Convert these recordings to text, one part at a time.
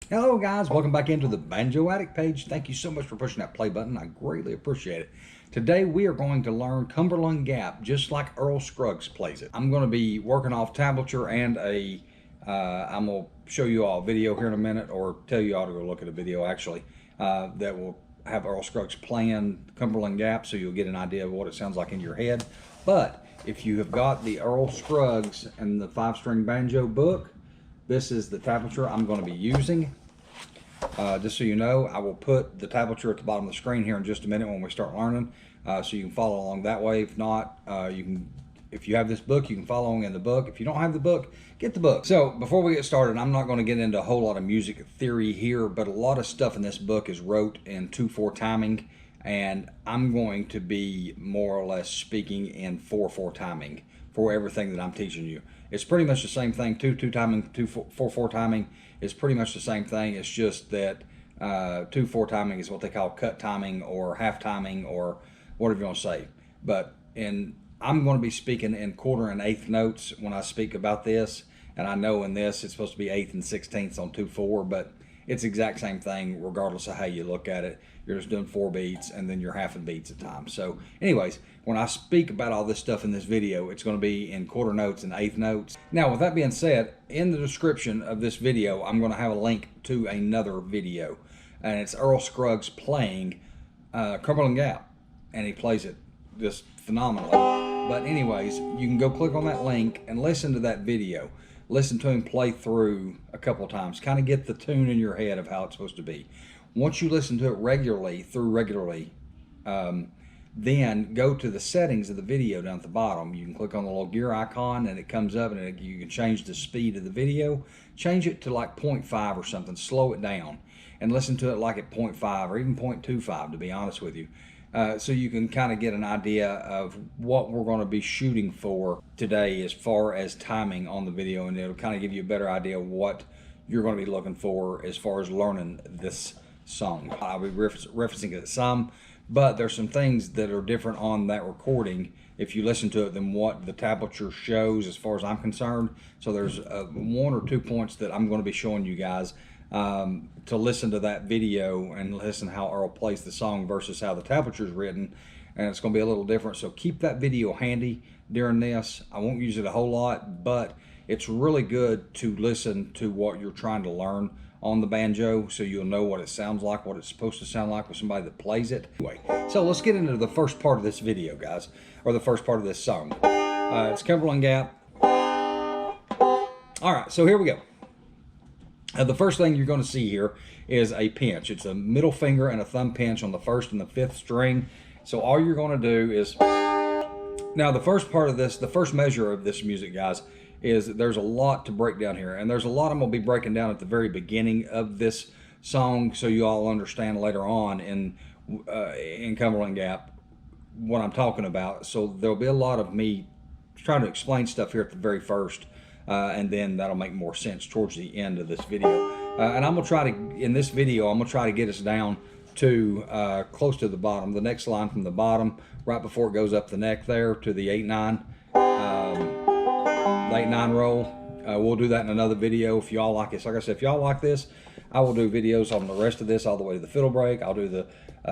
Hello guys, welcome back into the Banjo Addict page. Thank you so much for pushing that play button. I greatly appreciate it. Today we are going to learn Cumberland Gap just like Earl Scruggs plays it. I'm going to be working off tablature and I'm going to show you all a video here in a minute, or tell you all to go look at a video actually, that will have Earl Scruggs playing Cumberland Gap so you'll get an idea of what it sounds like in your head. But if you have got the Earl Scruggs and the 5-string banjo book, this is the tablature I'm going to be using. Just so you know, I will put the tablature at the bottom of the screen here in just a minute when we start learning, so you can follow along that way. If not, if you have this book, you can follow along in the book. If you don't have the book, get the book. So before we get started, I'm not going to get into a whole lot of music theory here, but a lot of stuff in this book is wrote in 2/4 timing, and I'm going to be more or less speaking in 4/4 timing for everything that I'm teaching you. It's pretty much the same thing. 2/2 timing, 4/4 timing is pretty much the same thing. It's just that 2/4 timing is what they call cut timing or half timing or whatever you want to say. But I'm going to be speaking in 1/4 and 1/8 notes when I speak about this. And I know in this it's supposed to be 1/8 and 1/16 on 2/4, but it's the exact same thing regardless of how you look at it. You're just doing 4 beats and then you're halving beats at times. So anyways, when I speak about all this stuff in this video, it's going to be in 1/4 notes and 1/8 notes. Now, with that being said, in the description of this video, I'm going to have a link to another video. And it's Earl Scruggs playing Cumberland Gap. And he plays it just phenomenally. But anyways, you can go click on that link and listen to that video. Listen to him play through a couple times. Kind of get the tune in your head of how it's supposed to be. Once you listen to it regularly, then go to the settings of the video down at the bottom. You can click on the little gear icon and it comes up, and you can change the speed of the video. Change it to like 0.5 or something. Slow it down and listen to it like at 0.5 or even 0.25, to be honest with you. So you can kind of get an idea of what we're going to be shooting for today as far as timing on the video, and it'll kind of give you a better idea of what you're going to be looking for as far as learning this song. I'll be referencing it some, but there's some things that are different on that recording if you listen to it than what the tablature shows as far as I'm concerned. So there's 1 or 2 points that I'm going to be showing you guys to listen to that video and listen how Earl plays the song versus how the tablature is written, and it's going to be a little different. So keep that video handy during this. I won't use it a whole lot, but it's really good to listen to what you're trying to learn on the banjo, so you'll know what it sounds like, what it's supposed to sound like with somebody that plays it. Anyway, so let's get into the first part of this video, guys, or the first part of this song. It's Cumberland Gap. All right, so here we go. The first thing you're going to see here is a pinch. It's a middle finger and a thumb pinch on the 1st and the 5th string. So all you're going to do is, now the first part of this, the first measure of this music, guys, is there's a lot to break down here, and there's a lot I'm going to be breaking down at the very beginning of this song, so you all understand later on in Cumberland Gap what I'm talking about. So there'll be a lot of me trying to explain stuff here at the very first, and then that'll make more sense towards the end of this video. And I'm gonna try to, in this video, I'm gonna try to get us down to close to the bottom, the next line from the bottom, right before it goes up the neck there to the 8/9. The 8/9 roll. We'll do that in another video if y'all like it. So like I said, if y'all like this, I will do videos on the rest of this all the way to the fiddle break. I'll do the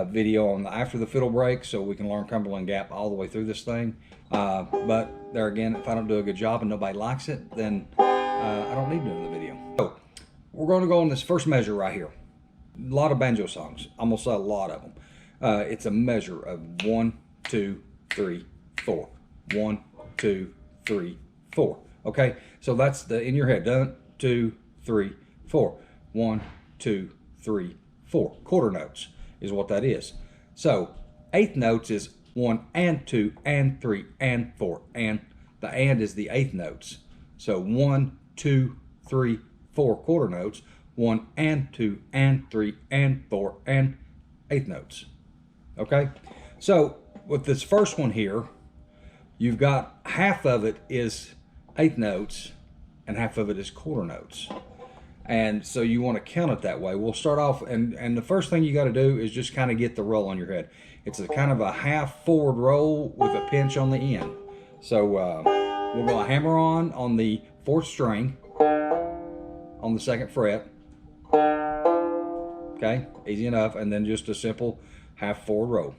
video on after the fiddle break, so we can learn Cumberland Gap all the way through this thing. But there again, if I don't do a good job and nobody likes it, then I don't need to do the video. So we're going to go on this first measure right here. A lot of banjo songs. I'm gonna say a lot of them. It's a measure of 1, 2, 3, 4. 1, 2, 3, 4. Okay, so that's the in your head. 1, 2, 3, 4. 1, 2, 3, 4. 1/4 notes is what that is. So 1/8 notes is 1 and 2 and 3 and 4, and the and is the 1/8 notes. So 1, 2, 3, 4 1/4 notes. 1 and 2 and 3 and 4 and 1/8 notes. Okay, so with this first one here, you've got half of it is 1/8 notes and half of it is 1/4 notes. And so you want to count it that way. We'll start off, and the first thing you got to do is just kind of get the roll on your head. It's a kind of a half forward roll with a pinch on the end. So we're going to hammer on the 4th string on the 2nd fret, Okay, easy enough. And then just a simple half forward roll.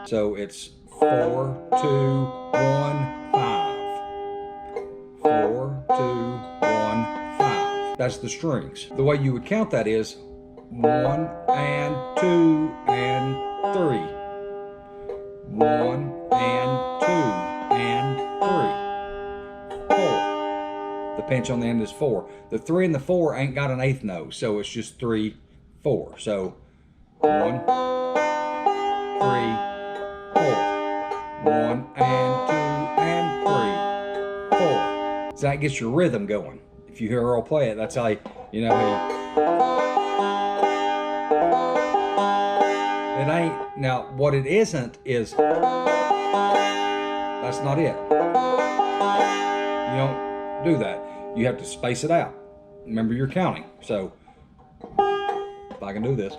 So it's 4, 2, 1, 5. 4, 2, 1, 5. That's the strings. The way you would count that is 1 and 2 and 3. 1 and 2 and 3. 4. The pinch on the end is 4. The 3 and the 4 ain't got an eighth note, so it's just 3, 4. So 1, 3, 4. 1 and 2 and 3, 4. So that gets your rhythm going. If you hear Earl play it, that's how you know it ain't. Now what it isn't is, that's not it. You don't do that. You have to space it out. Remember, you're counting. So if I can do this,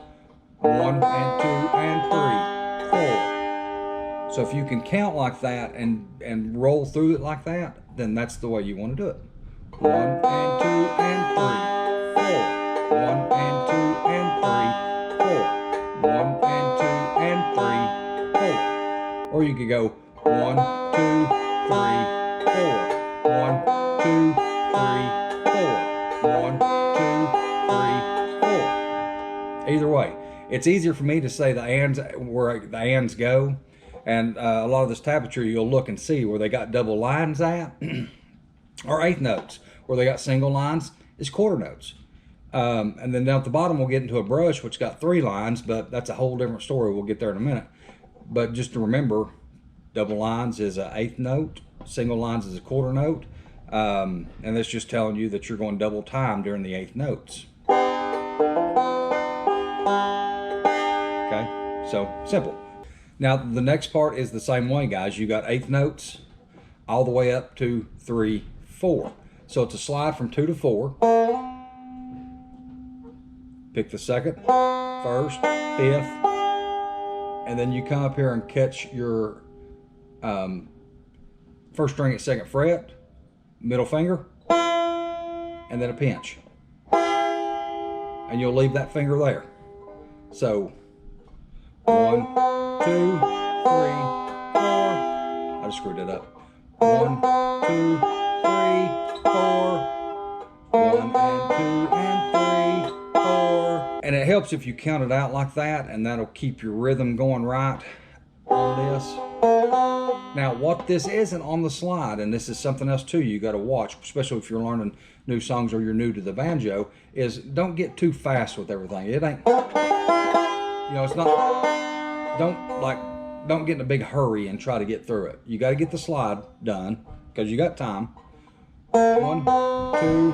1 and 2 and 3, 4. So if you can count like that and roll through it like that, then that's the way you want to do it. 1 and 2 and 3, 4. 1 and 2 and 3, 4. 1 and 2 and 3, 4. Or you could go 1, 2, 3, 4. 1, 2, 3, 4. 1, 2, 3, 4. Either way, it's easier for me to say the ands where the ands go. And a lot of this tablatry, you'll look and see where they got double lines at, or eighth notes. Where they got single lines is quarter notes. And then down at the bottom, we'll get into a brush, which got 3 lines, but that's a whole different story. We'll get there in a minute. But just to remember, double lines is an eighth note, single lines is a quarter note. And that's just telling you that you're going double time during the eighth notes. Okay, so simple. Now the next part is the same way, guys. You got eighth notes all the way up to 3, 4. So it's a slide from 2 to 4. Pick the second, first, fifth, and then you come up here and catch your first string at 2nd fret, middle finger, and then a pinch. And you'll leave that finger there. So 1, 2, 3, 4. I just screwed it up. 1, 2, 3, 4. 1 and 2 and 3, 4. And it helps if you count it out like that, and that'll keep your rhythm going right on this. Now, what this isn't on the slide, and this is something else too you got to watch, especially if you're learning new songs or you're new to the banjo, is don't get too fast with everything. It ain't, you know, it's not, don't get in a big hurry and try to get through it. You got to get the slide done because you got time. 1, 2, 3,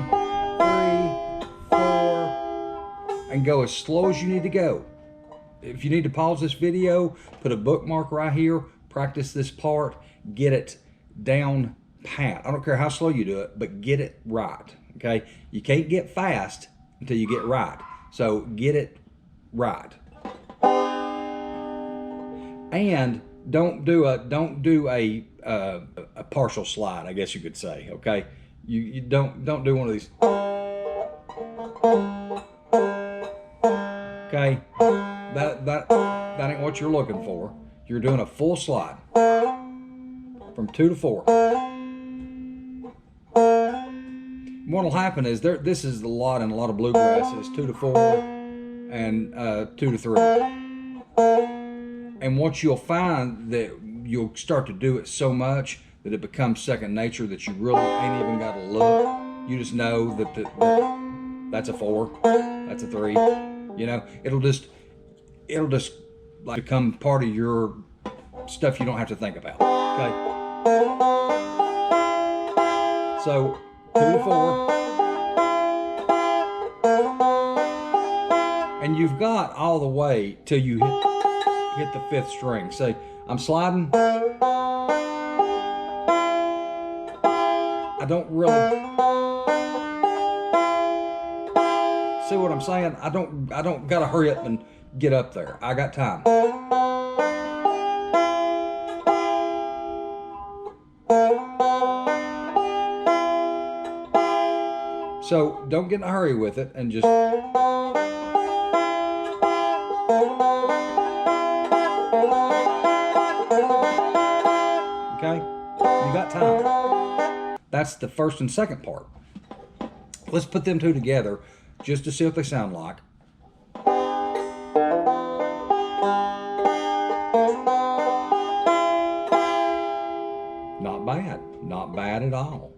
4, and go as slow as you need to go. If you need to pause this video, put a bookmark right here, practice this part, get it down pat. I don't care how slow you do it, but get it right, okay? You can't get fast until you get right. So get it right. And don't do a partial slide, I guess you could say, okay? You don't do one of these. Okay? That ain't what you're looking for. You're doing a full slide from 2 to 4. What'll happen is this is a lot in a lot of bluegrass is 2 to 4 and 2 to 3. And what you'll find that you'll start to do it so much that it becomes second nature that you really ain't even got to look. You just know that that's a 4, that's a 3. You know, it'll just like become part of your stuff you don't have to think about. Okay. So 2 to 4. And you've got all the way till you hit the 5th string. Say, I'm sliding. I don't really see what I'm saying. I don't gotta hurry up and get up there. I got time. So don't get in a hurry with it and just... Okay, you got time. That's the first and second part. Let's put them two together just to see what they sound like. Not bad, not bad at all.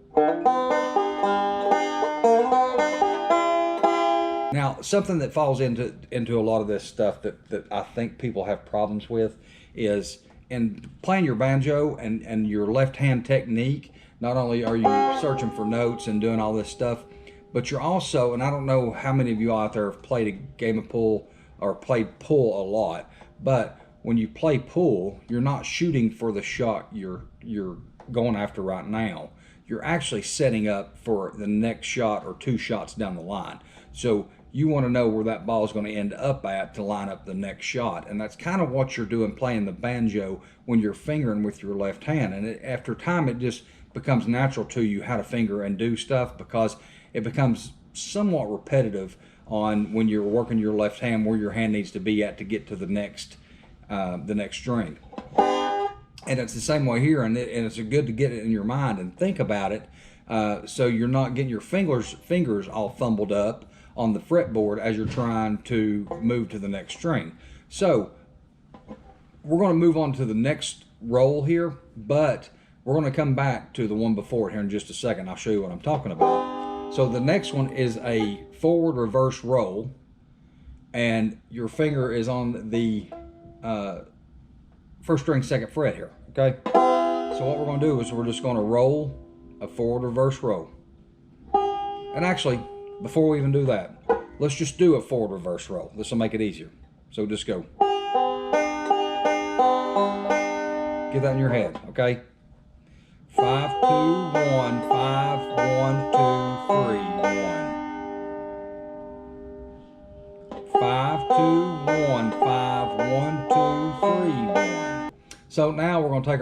Now, something that falls into a lot of this stuff that I think people have problems with is in playing your banjo and your left hand technique. Not only are you searching for notes and doing all this stuff, but you're also, and I don't know how many of you out there have played a game of pool or played pool a lot, but when you play pool, you're not shooting for the shot you're going after right now. You're actually setting up for the next shot or two shots down the line. So you want to know where that ball is going to end up at to line up the next shot. And that's kind of what you're doing playing the banjo when you're fingering with your left hand. And after time, it just becomes natural to you how to finger and do stuff, because it becomes somewhat repetitive on when you're working your left hand where your hand needs to be at to get to the next string. And it's the same way here, and it's good to get it in your mind and think about it, so you're not getting your fingers all fumbled up on the fretboard as you're trying to move to the next string. So we're going to move on to the next roll here, but we're going to come back to the one before it here in just a second. I'll show you what I'm talking about. So the next one is a forward reverse roll, and your finger is on the first string second fret here, okay? So what we're going to do is we're just going to roll a forward reverse roll. And actually, before we even do that, let's just do a forward reverse roll. This will make it easier. So just go. Get that in your head, okay? 5, 2, 1, 5, 1, 2, 3, 1. 5, 2, 1, 5, 1, 2, 3, 1. So now we're going to take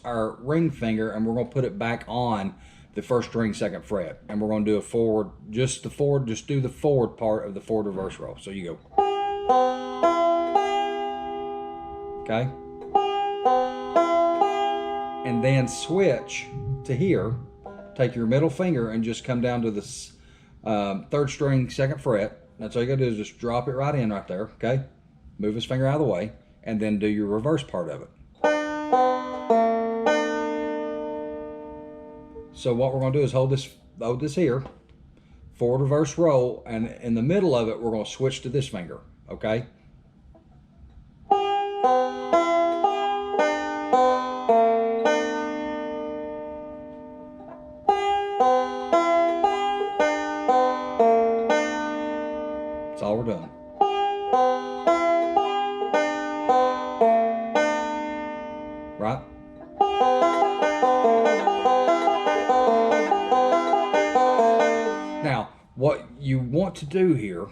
our ring finger and we're going to put it back on the first string second fret, and we're going to do a forward, just do the forward part of the forward reverse roll. So you go. Okay? And then switch to here, take your middle finger and just come down to the third string second fret. That's all you gotta do, is just drop it right in right there, okay? Move his finger out of the way, and then do your reverse part of it. So what we're gonna do is hold this here, forward reverse roll, and in the middle of it, we're gonna switch to this finger, okay? That's all we're doing. Right? Now, what you want to do here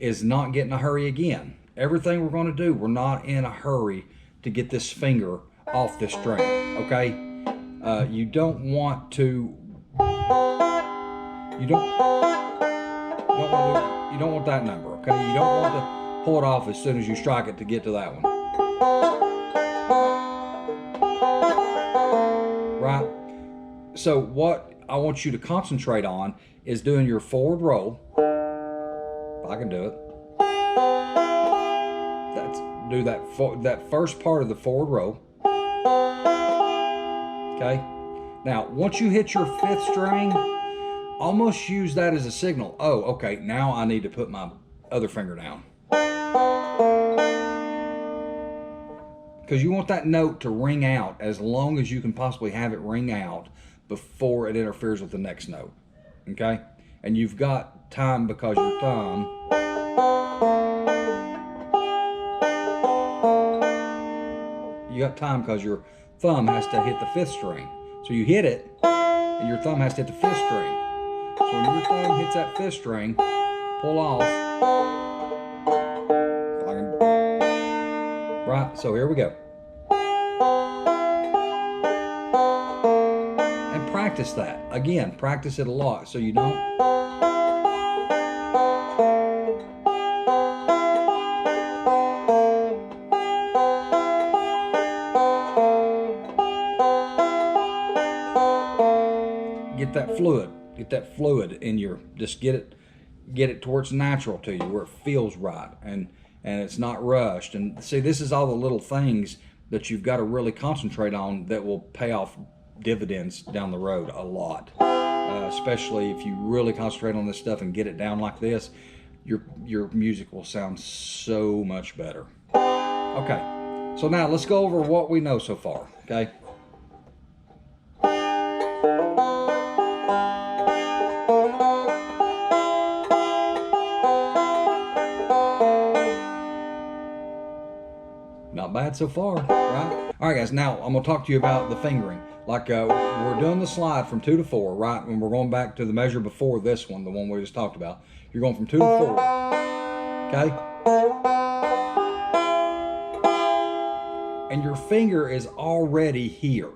is not get in a hurry again. Everything we're going to do, we're not in a hurry to get this finger off this string, okay? You don't want to, you don't want that number, okay? You don't want to pull it off as soon as you strike it to get to that one. Right? So what I want you to concentrate on is doing your forward roll. If I can do it. Do that first part of the forward row. Okay? Now, once you hit your fifth string, almost use that as a signal. Oh, okay, now I need to put my other finger down. Because you want that note to ring out as long as you can possibly have it ring out before it interferes with the next note. Okay? And you've got time because your thumb has to hit the fifth string. So you hit it, and your thumb has to hit the fifth string. So when your thumb hits that fifth string, pull off. Right, so here we go. And practice that. Again, practice it a lot so you don't fluid. Get that fluid in your, just get it to where it's natural to you, where it feels right, and it's not rushed. And see, this is all the little things that you've got to really concentrate on that will pay off dividends down the road a lot. Especially if you really concentrate on this stuff and get it down like this, your music will sound so much better. Okay, so now let's go over what we know so far, okay? Not bad so far, right? All right, guys, now I'm gonna talk to you about the fingering. Like we're doing the slide from 2 to 4, right? And we're going back to the measure before this one, the one we just talked about. You're going from 2 to 4, okay? And your finger is already here.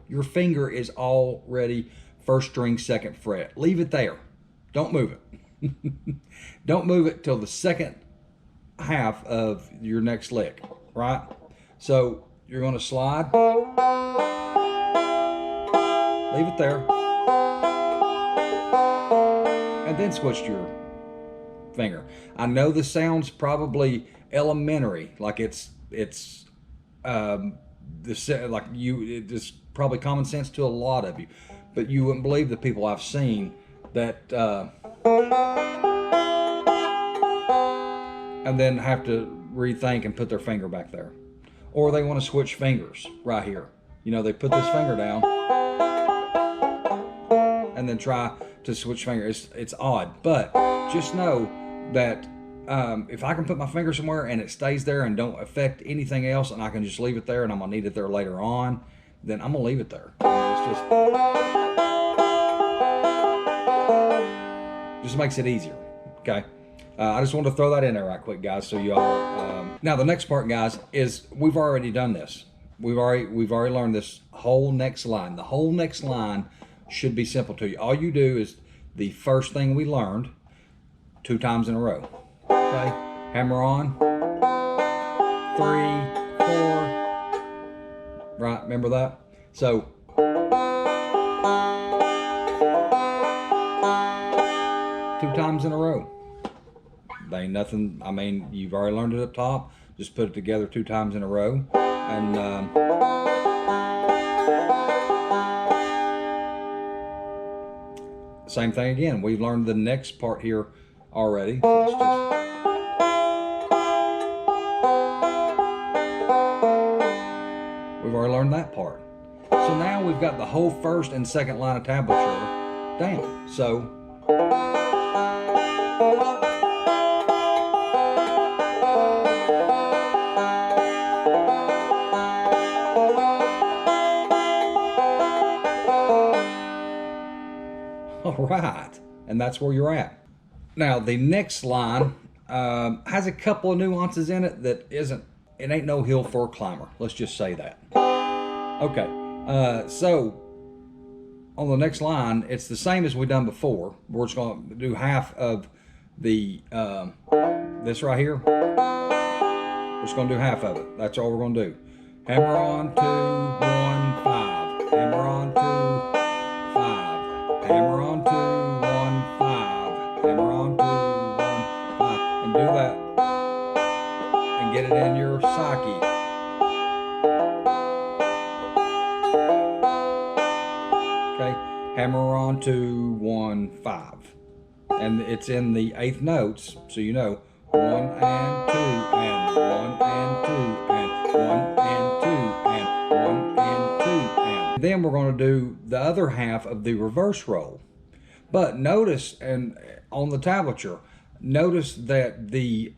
Your finger is already 1st string, 2nd fret. Leave it there. Don't move it. Don't move it till the 2nd half of your next lick, right? So you're going to slide. Leave it there. And then switch to your finger. I know this sounds probably elementary, like it's it's probably common sense to a lot of you, but you wouldn't believe the people I've seen that and then have to rethink and put their finger back there, or they want to switch fingers right here. You know, they put this finger down and then try to switch fingers. It's odd, but just know that if I can put my finger somewhere and it stays there and don't affect anything else, and I can just leave it there and I'm gonna need it there later on, then I'm gonna leave it there. It's just makes it easier, okay? I just wanted to throw that in there right quick, guys, so you all. Now the next part, guys, is we've already done this. We've already learned this whole next line. The whole next line should be simple to you. All you do is the first thing we learned 2 times in a row. Okay, hammer on, 3, 4. Right, remember that? So. Two times in a row. They ain't nothing. I mean, you've already learned it up top. Just put it together 2 times in a row, and same thing again. We've learned the next part here already. We've already learned that part. So now we've got the whole 1st and 2nd line of tablature down. So. All right, and that's where you're at. Now the next line has a couple of nuances in it that it ain't no hill for a climber. Let's just say that. Okay, so on the next line, it's the same as we done before. We're just going to do half of the this right here. We're just going to do half of it. That's all we're going to do. Hammer on 2, 1, 5. Hammer on 2, 5. Hammer on 2, 1, 5. Hammer on 2, 1, 5. And do that. And get it in your psyche. Okay. Hammer on 2, 1, 5. And it's in the 8th notes, so you know 1 and 2 and 1 and 2 and 1 and 2 and 1 and 2 and then we're going to do the other half of the reverse roll. But notice, and on the tablature, notice that the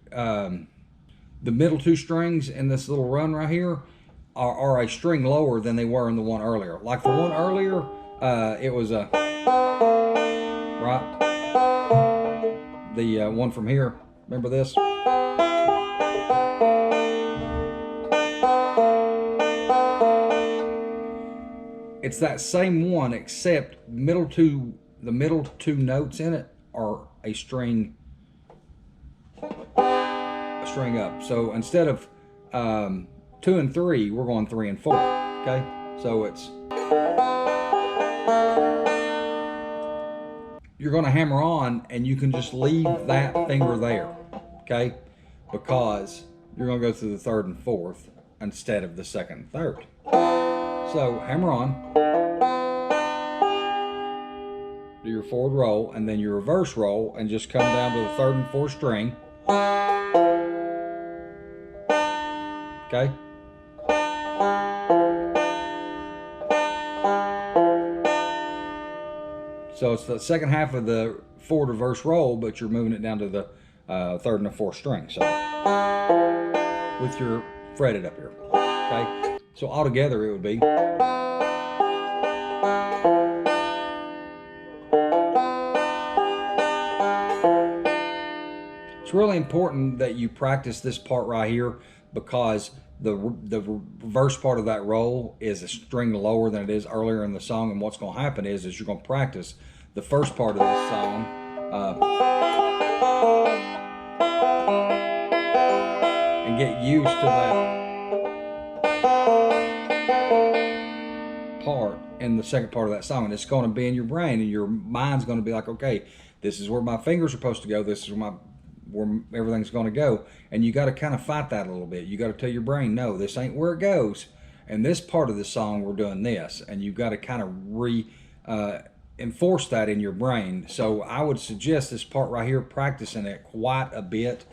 middle 2 strings in this little run right here are a string lower than they were in the one earlier. Like the one earlier, it was a right. The one from here, remember this? It's that same one, except the middle two notes in it are a string up. So instead of 2 and 3, we're going 3 and 4. Okay, so it's you're going to hammer on, and you can just leave that finger there, okay? Because you're going to go through the third and fourth instead of the second and third. So hammer on, do your forward roll, and then your reverse roll, and just come down to the third and fourth string. Okay? So it's the second half of the forward reverse roll, but you're moving it down to the third and the fourth string. So with your fretted up here. Okay? So altogether it would be. It's really important that you practice this part right here, because the reverse part of that roll is a string lower than it is earlier in the song, and what's going to happen is you're going to practice the first part of this song and get used to that part in the second part of that song, and it's going to be in your brain, and your mind's going to be like, okay, this is where my fingers are supposed to go, this is where everything's going to go, and you got to kind of fight that a little bit. You got to tell your brain, no, this ain't where it goes, and this part of the song we're doing this, and you got to kind of enforce that in your brain. So I would suggest this part right here, practicing it quite a bit.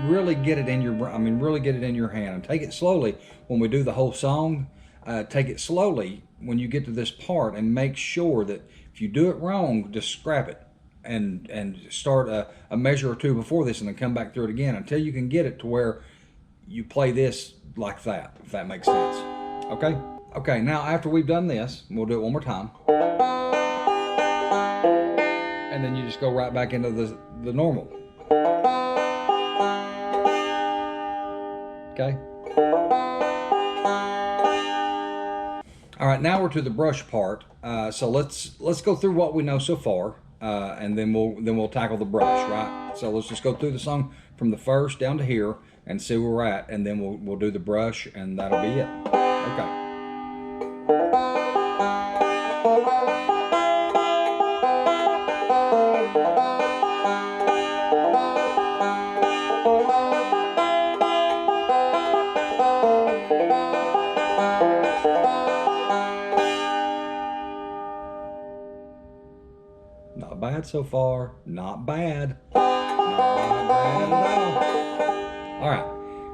Really get it in your, really get it in your hand, and take it slowly when we do the whole song. Take it slowly when you get to this part, and make sure that if you do it wrong, just scrap it and start a measure or two before this, and then come back through it again until you can get it to where you play this like that, if that makes sense. Okay? Okay, now after we've done this, we'll do it one more time. And then you just go right back into the normal. Okay. All right, now we're to the brush part. So let's go through what we know so far, and then we'll tackle the brush, right? So let's just go through the song from the first down to here and see where we're at, and then we'll do the brush, and that'll be it. Okay. Not bad so far. Not bad. Not bad at all. All right.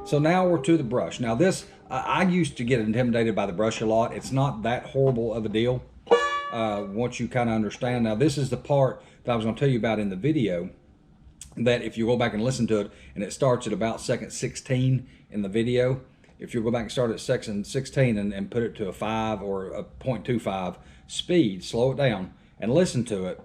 So now we're to the brush. Now this, I used to get intimidated by the brush a lot. It's not that horrible of a deal once you kind of understand. Now this is the part that I was going to tell you about in the video, that if you go back and listen to it, and it starts at about second 16 in the video, if you go back and start at second 16 and put it to a 5 or a 0.25 speed, slow it down and listen to it.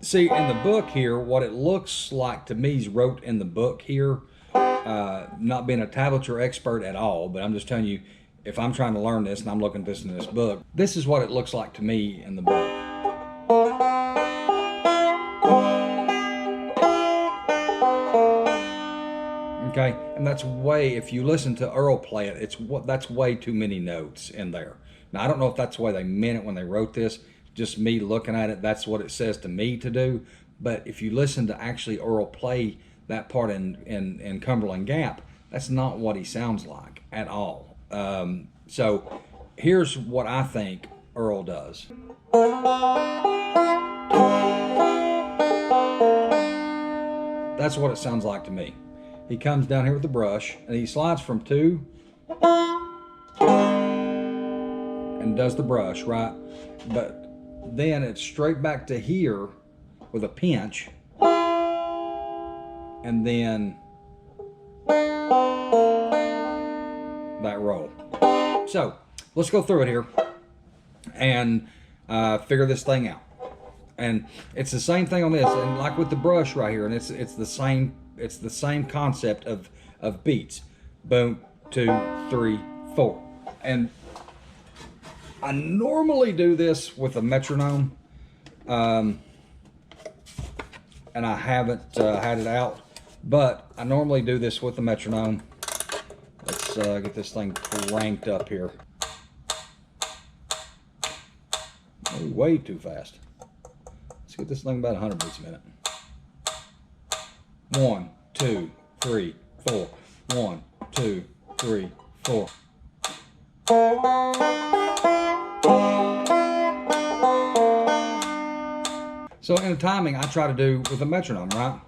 See, in the book here, what it looks like to me is wrote in the book here, not being a tablature expert at all, but I'm just telling you, if I'm trying to learn this and I'm looking at this in this book, this is what it looks like to me in the book. Okay, and that's way, if you listen to Earl play it, that's way too many notes in there. Now, I don't know if that's the way they meant it when they wrote this. Just me looking at it, that's what it says to me to do. But if you listen to actually Earl play that part in Cumberland Gap, that's not what he sounds like at all. So here's what I think Earl does. That's what it sounds like to me. He comes down here with the brush, and he slides from 2 and does the brush, right? But then it's straight back to here with a pinch, and then that roll. So let's go through it here and figure this thing out. And it's the same thing on this, and like with the brush right here, and it's the same concept of beats. Boom, 2, 3, 4. And I normally do this with a metronome, and I haven't had it out, but I normally do this with the metronome. Let's get this thing cranked up here. Oh, way too fast. Let's get this thing about 100 beats a minute. 1, 2, 3, 4. 1, 2, 3, 4. So in the timing, I try to do with a metronome, right?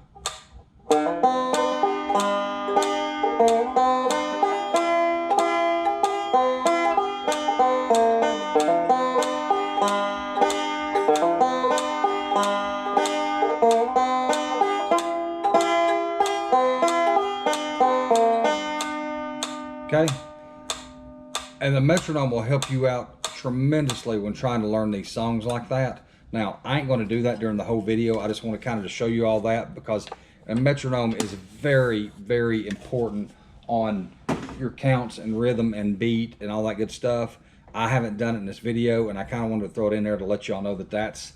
Okay, and the metronome will help you out tremendously when trying to learn these songs like that. Now, I ain't going to do that during the whole video. I just want to kind of just show you all that, because a metronome is very, very important on your counts and rhythm and beat and all that good stuff. I haven't done it in this video, and I kind of wanted to throw it in there to let y'all know that that's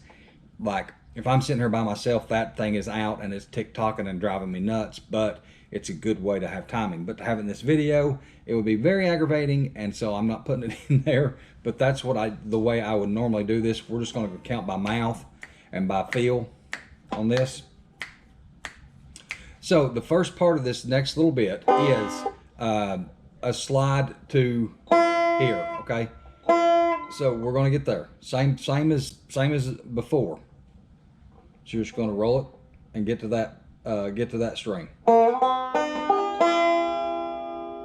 like, if I'm sitting here by myself, that thing is out and it's tick-tocking and driving me nuts, but it's a good way to have timing. But to have in this video, it would be very aggravating, and so I'm not putting it in there. But that's what the way I would normally do this. We're just going to count by mouth and by feel on this. So the first part of this next little bit is a slide to here, okay? So we're going to get there. Same as before. So you're just going to roll it and get to that string.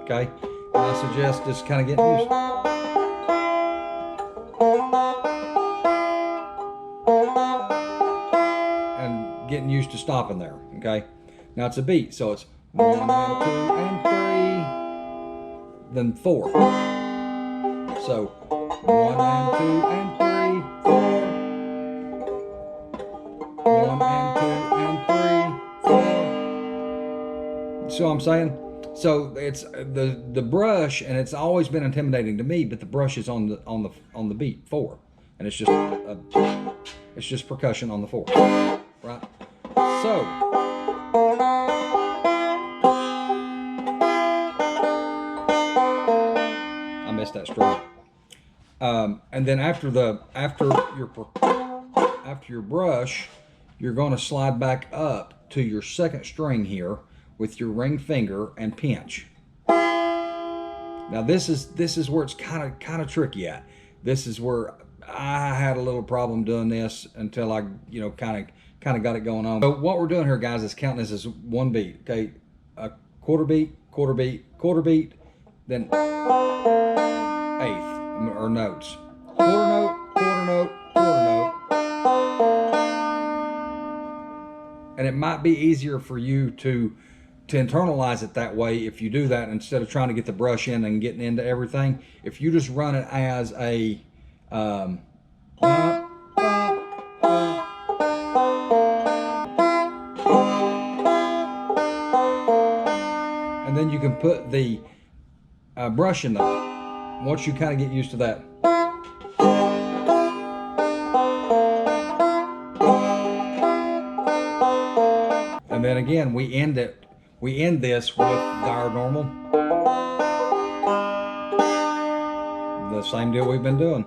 Okay, and I suggest just kind of getting used. And getting used to stopping there, okay? Now it's a beat, so it's 1 and 2 and 3, then 4. So 1 and 2 and 3, 4. 1 and 2 and 3, 4. See what I'm saying? So it's the brush, and it's always been intimidating to me, but the brush is on the beat 4, and it's just percussion on the 4, right? So I missed that string. And then after your brush, you're going to slide back up to your second string here with your ring finger and pinch. Now this is where it's kind of tricky at. This is where I had a little problem doing this until I kind of got it going on. So what we're doing here, guys, is counting this as one beat. Okay, a quarter beat, quarter beat, quarter beat, then eighth or notes. Quarter note, quarter note, quarter note. And it might be easier for you to internalize it that way if you do that, instead of trying to get the brush in and getting into everything. If you just run it as a and then you can put the brush in there once you kind of get used to that. And then again, we end this with our normal, the same deal we've been doing.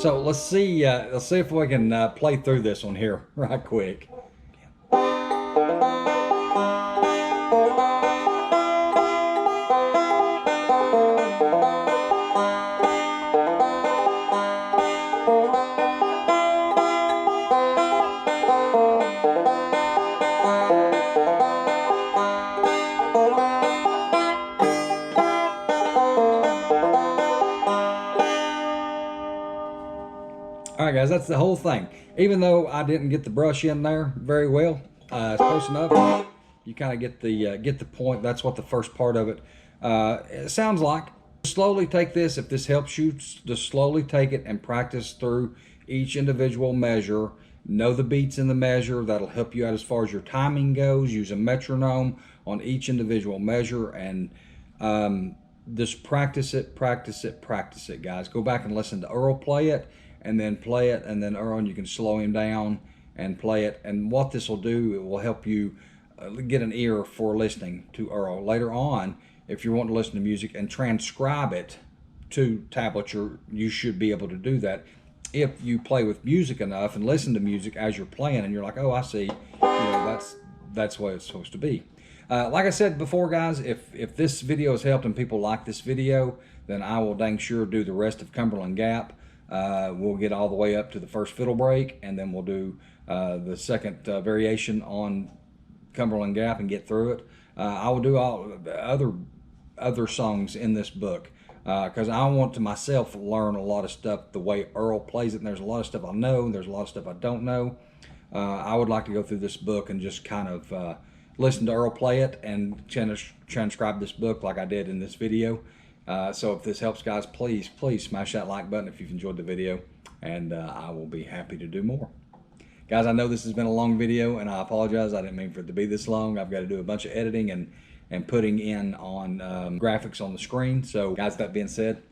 So let's see if we can play through this one here right quick. Alright guys, that's the whole thing. Even though I didn't get the brush in there very well, it's close enough. You kind of get the point. That's what the first part of it sounds like. Slowly take this, if this helps you, just slowly take it and practice through each individual measure. Know the beats in the measure. That'll help you out as far as your timing goes. Use a metronome on each individual measure, and just practice it, guys. Go back and listen to Earl play it, and then play it, and then Earl, you can slow him down and play it. And what this will do, it will help you get an ear for listening to Earl. Later on, if you want to listen to music and transcribe it to tablature, you should be able to do that if you play with music enough and listen to music as you're playing, and you're like, oh, I see, you know, that's what it's supposed to be. Like I said before, guys, if this video has helped and people like this video, then I will dang sure do the rest of Cumberland Gap. We'll get all the way up to the first fiddle break, and then we'll do the second variation on Cumberland Gap and get through it. I will do all other songs in this book because I want to myself learn a lot of stuff the way Earl plays it, and there's a lot of stuff I know, and there's a lot of stuff I don't know. I would like to go through this book and just kind of listen to Earl play it and transcribe this book like I did in this video. So if this helps, guys, please smash that like button if you've enjoyed the video, and I will be happy to do more. Guys, I know this has been a long video, and I apologize. I didn't mean for it to be this long. I've got to do a bunch of editing and putting in on graphics on the screen. So guys, that being said,